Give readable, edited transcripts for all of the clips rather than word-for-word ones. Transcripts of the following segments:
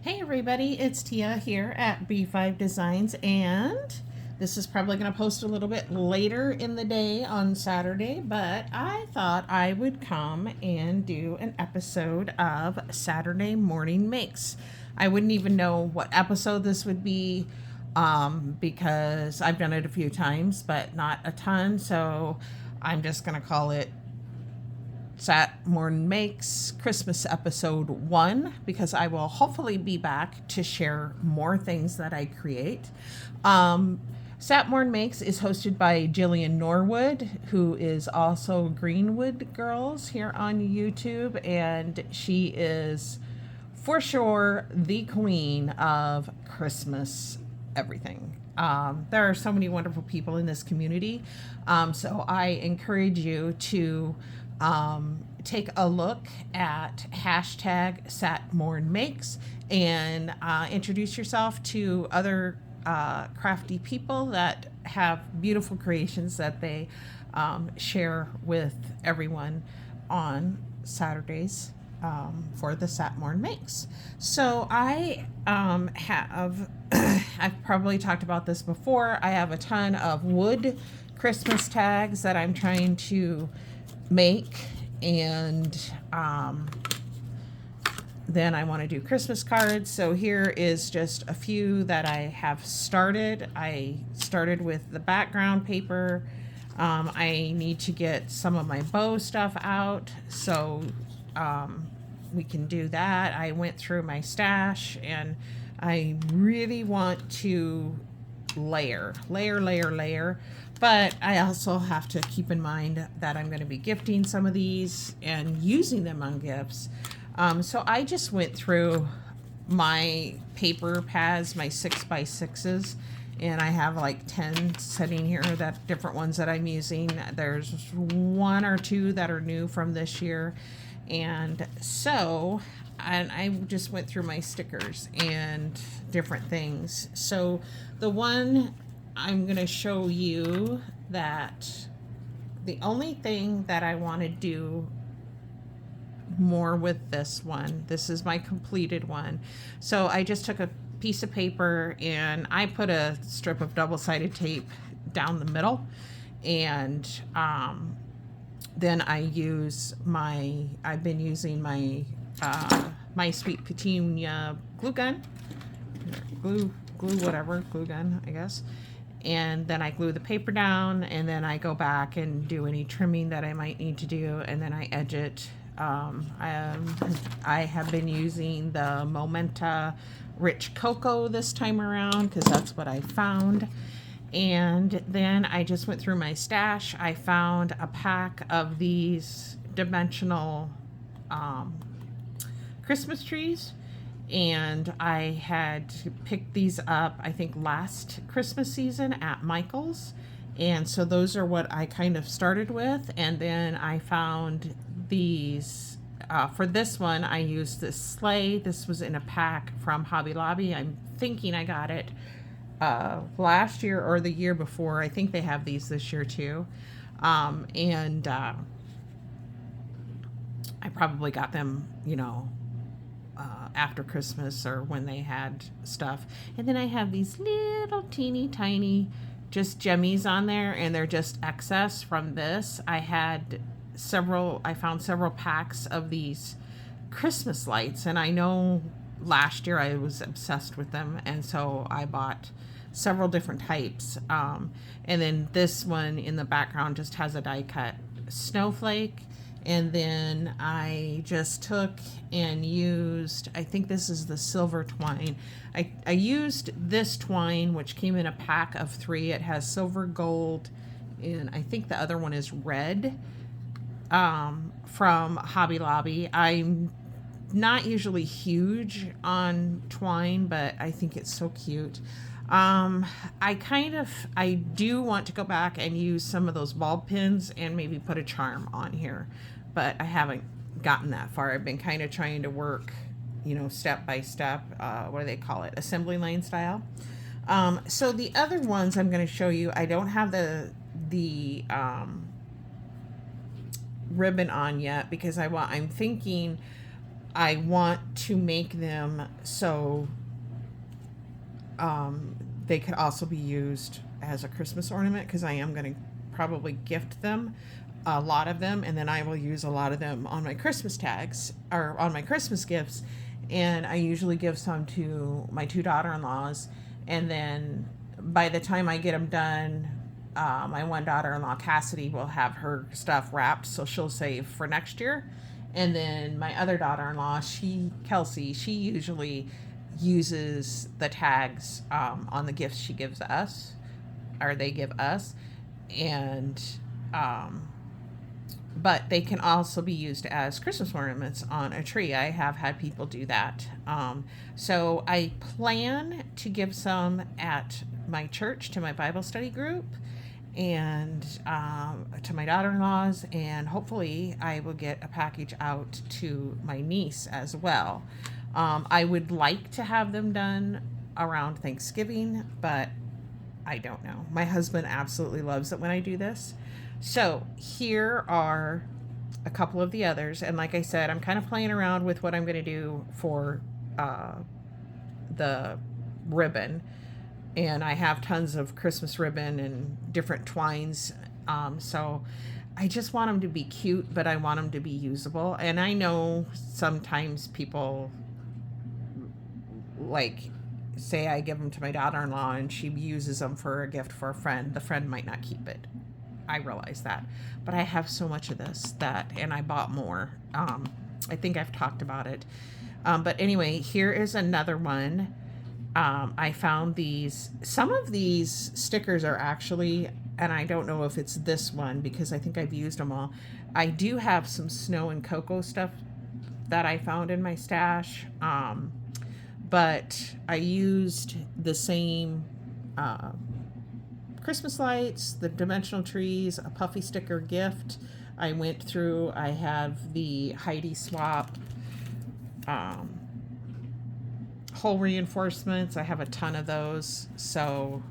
Hey everybody, it's Tia here at B5 Designs, and this is probably going to post a little bit later in the day on Saturday, but I thought I would come and do an episode of Saturday Morning Makes. I wouldn't even know what episode this would be because I've done it a few times, but not a ton, so I'm just going to call it Sat Morn Makes Christmas episode 1 because I will hopefully be back to share more things that I create. Sat Morn Makes is hosted by Jillian Norwood, who is also Greenwood Girls here on YouTube, and she is for sure the queen of Christmas everything. There are so many wonderful people in this community, so I encourage you to take a look at hashtag SatMornMakes and introduce yourself to other crafty people that have beautiful creations that they share with everyone on Saturdays for the Satmorn Makes. So I have, I've probably talked about this before, I have a ton of wood Christmas tags that I'm trying to make, and then I want to do Christmas cards. So here is just a few that I have started. I started with the background paper. I need to get some of my bow stuff out, so we can do that. I went through my stash, and I really want to layer. But I also have to keep in mind that I'm going to be gifting some of these and using them on gifts. So I just went through my paper pads, my 6x6s, and I have like 10 sitting here, that different ones that I'm using. There's one or two that are new from this year. And I just went through my stickers and different things. So the one I'm going to show you, that the only thing that I want to do more with this one, this is my completed one. So I just took a piece of paper and I put a strip of double-sided tape down the middle, and then I've been using my My Sweet Petunia glue gun, glue gun, I guess. And then I glue the paper down, and then I go back and do any trimming that I might need to do, and then I edge it. I have been using the Momenta Rich Cocoa this time around because that's what I found. And then I just went through my stash. I found a pack of these dimensional Christmas trees, and I had picked these up, I think, last Christmas season at Michael's. And so those are what I kind of started with. And then I found these. For this one, I used this sleigh. This was in a pack from Hobby Lobby. I'm thinking I got it last year or the year before. I think they have these this year too. And I probably got them, after Christmas or when they had stuff. And then I have these little teeny tiny just jemmies on there, and they're just excess from this. I found several packs of these Christmas lights, and I know last year I was obsessed with them, and so I bought several different types. And then this one in the background just has a die cut snowflake. And then I just took and used, I think this is the silver twine. I used this twine, which came in a pack of 3. It has silver, gold, and I think the other one is red, from Hobby Lobby. I'm not usually huge on twine, but I think it's so cute. I do want to go back and use some of those bulb pins and maybe put a charm on here, but I haven't gotten that far. I've been kind of trying to work, step by step, what do they call it? Assembly line style. So the other ones I'm going to show you, I don't have the ribbon on yet because I'm thinking I want to make them so they could also be used as a Christmas ornament, because I am going to probably gift them, a lot of them, and then I will use a lot of them on my Christmas tags or on my Christmas gifts. And I usually give some to my two daughter-in-laws, and then by the time I get them done, my one daughter-in-law, Cassidy, will have her stuff wrapped, so she'll save for next year. And then my other daughter-in-law, Kelsey, she usually uses the tags on the gifts she gives us, or they give us. And but they can also be used as Christmas ornaments on a tree. I have had people do that. So I plan to give some at my church to my Bible study group, and to my daughter-in-laws, and hopefully I will get a package out to my niece as well. I would like to have them done around Thanksgiving, but I don't know. My husband absolutely loves it when I do this. So here are a couple of the others. And like I said, I'm kind of playing around with what I'm going to do for the ribbon. And I have tons of Christmas ribbon and different twines. So I just want them to be cute, but I want them to be usable. And I know sometimes people, like, say I give them to my daughter-in-law and she uses them for a gift for a friend. The friend might not keep it. I realize that. But I have so much of this and I bought more. I think I've talked about it. But anyway, here is another one. I found these. Some of these stickers are actually, and I don't know if it's this one because I think I've used them all. I do have some snow and cocoa stuff that I found in my stash. But I used the same Christmas lights, the dimensional trees, a puffy sticker gift. I went through, I have the Heidi Swap hole reinforcements. I have a ton of those, so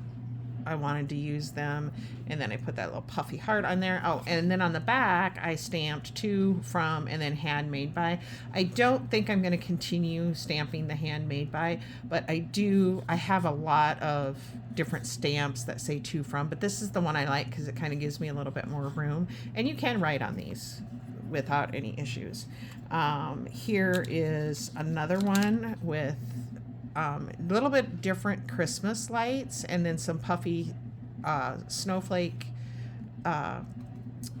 I wanted to use them. And then I put that little puffy heart on there. Oh, and then on the back, I stamped to, from, and then handmade by. I don't think I'm going to continue stamping the handmade by, but I have a lot of different stamps that say to, from, but this is the one I like because it kind of gives me a little bit more room. And you can write on these without any issues. Here is another one with a little bit different Christmas lights, and then some puffy snowflake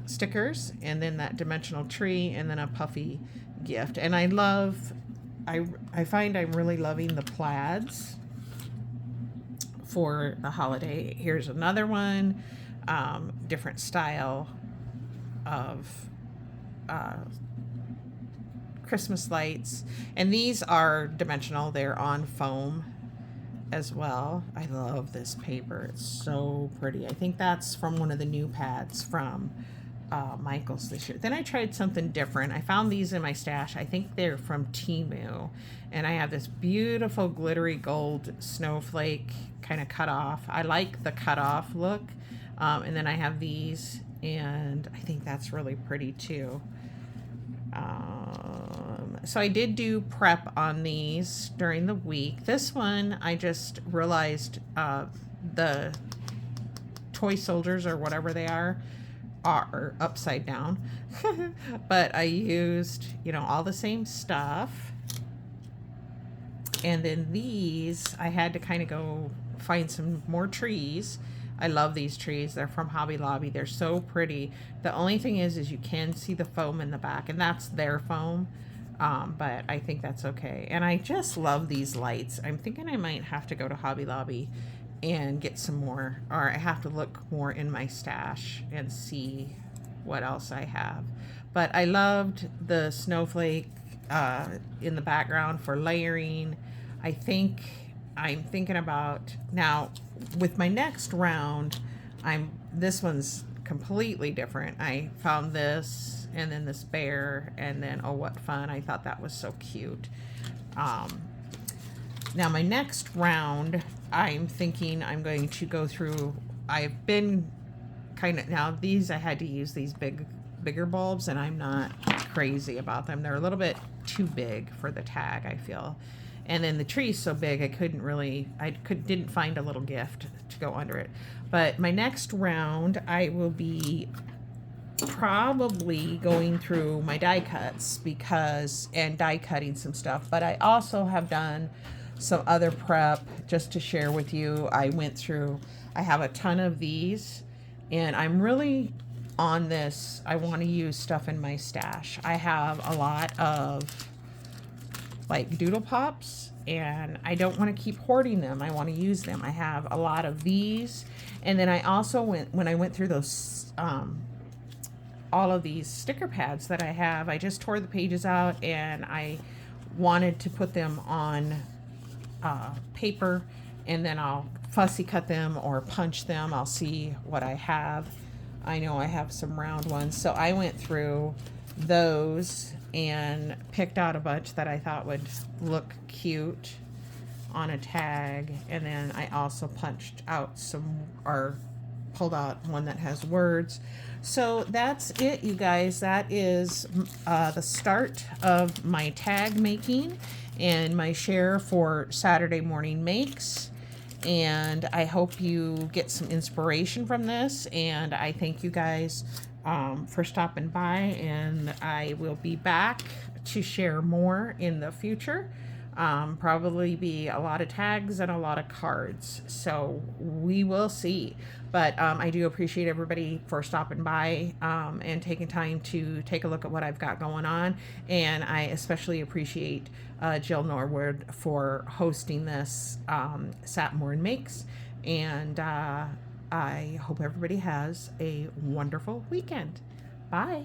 stickers, and then that dimensional tree, and then a puffy gift. And I find I'm really loving the plaids for the holiday. Here's another one, different style of Christmas lights, and these are dimensional. They're on foam as well. I love this paper. It's so pretty. I think that's from one of the new pads from Michaels this year. Then I tried something different. I found these in my stash. I think they're from Temu, and I have this beautiful glittery gold snowflake kind of cut off. I like the cut off look. And then I have these, and I think that's really pretty too. So I did do prep on these during the week. This one, I just realized the toy soldiers, or whatever they are upside down. But I used, all the same stuff. And then these, I had to kind of go find some more trees. I love these trees. They're from Hobby Lobby. They're so pretty. The only thing is you can see the foam in the back, and that's their foam. But I think that's okay. And I just love these lights. I'm thinking I might have to go to Hobby Lobby and get some more, or I have to look more in my stash and see what else I have. But I loved the snowflake in the background for layering. I'm thinking about now with my next round, this one's completely different. I found this, and then this bear, and then, oh, what fun. I thought that was so cute. Now my next round, I'm thinking I'm going to go through, I've been now these, I had to use these bigger bulbs, and I'm not crazy about them. They're a little bit too big for the tag, I feel. And then the tree's so big didn't find a little gift to go under it. But my next round, I will be probably going through my die cuts and die cutting some stuff, but I also have done some other prep just to share with you. I have a ton of these, and I'm really on this. I want to use stuff in my stash. I have a lot of like Doodle Pops, and I don't want to keep hoarding them. I want to use them. I have a lot of these, and then I also when I went through those all of these sticker pads that I have, I just tore the pages out, and I wanted to put them on paper, and then I'll fussy cut them or punch them. I'll see what I have. I know I have some round ones, so I went through those and picked out a bunch that I thought would look cute on a tag, and then I also punched out pulled out one that has words. So that's it, you guys. That is the start of my tag making and my share for Saturday morning makes. And I hope you get some inspiration from this. And I thank you guys for stopping by. And I will be back to share more in the future. Probably be a lot of tags and a lot of cards. So we will see. But I do appreciate everybody for stopping by and taking time to take a look at what I've got going on. And I especially appreciate Jill Norwood for hosting this Satmore Makes. And I hope everybody has a wonderful weekend. Bye.